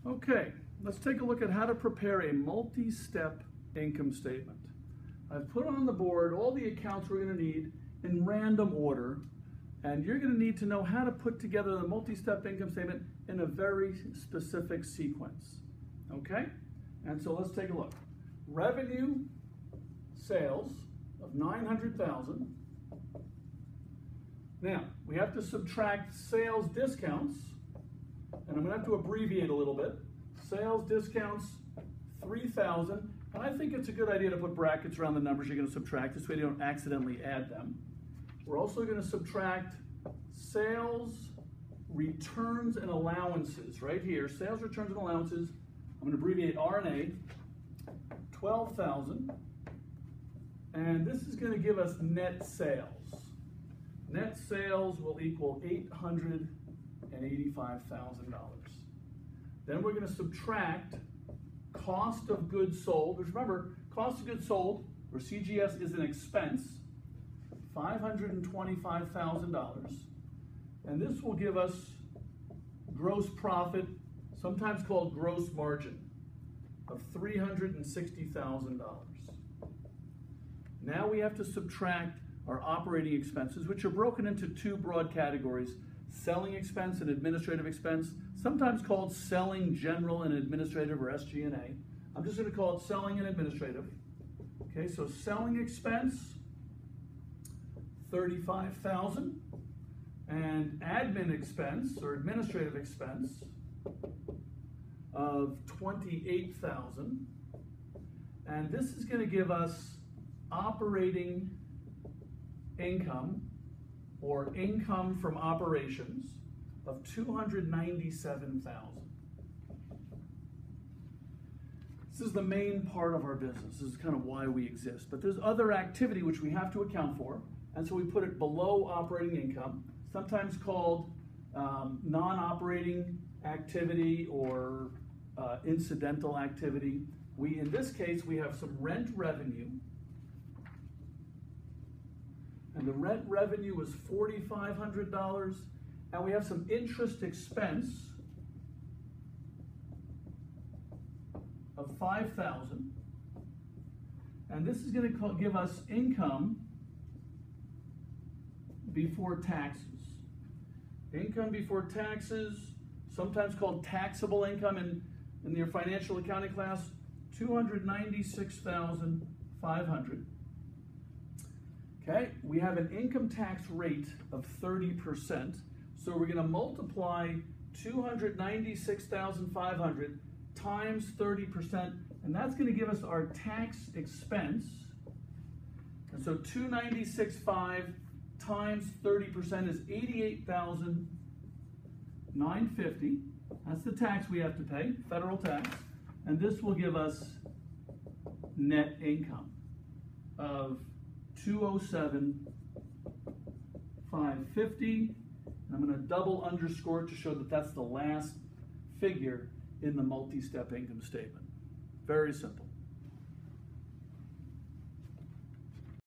Okay, let's take a look at how to prepare a multi-step income statement. I've put on the board all the accounts we're going to need in random order, and you're going to need to know how to put together the multi-step income statement in a very specific sequence. Okay? And so let's take a look. Revenue, sales of 900,000. Now, we have to subtract sales discounts, and I'm going to have to abbreviate a little bit. Sales discounts, 3,000. And I think it's a good idea to put brackets around the numbers you're going to subtract. This way you don't accidentally add them. We're also going to subtract sales returns and allowances right here. Sales returns and allowances. I'm going to abbreviate R&A, 12,000. And this is going to give us net sales. Net sales will equal $885,000. Then we're going to subtract cost of goods sold, which remember, cost of goods sold, or CGS, is an expense, $525,000. And this will give us gross profit, sometimes called gross margin, of $360,000. Now we have to subtract our operating expenses, which are broken into two broad categories: selling expense and administrative expense, sometimes called selling, general, and administrative, or SG&A. I'm just going to call it selling and administrative. Okay, so selling expense, $35,000, and admin expense, or administrative expense, of $28,000. And this is going to give us operating income, or income from operations, of $297,000. This is the main part of our business. This is kind of why we exist. But there's other activity which we have to account for, and so we put it below operating income, sometimes called non-operating activity or incidental activity. In this case, we have some rent revenue. And the rent revenue was $4,500, and we have some interest expense of $5,000, and this is going to give us income before taxes. Income before taxes, sometimes called taxable income in your financial accounting class, $296,500. Okay, we have an income tax rate of 30%, so we're going to multiply $296,500 times 30%, and that's going to give us our tax expense. And so $296,500 times 30% is $88,950. That's the tax we have to pay, federal tax, and this will give us net income of $207,550. I'm going to double underscore it to show that that's the last figure in the multi-step income statement. Very simple.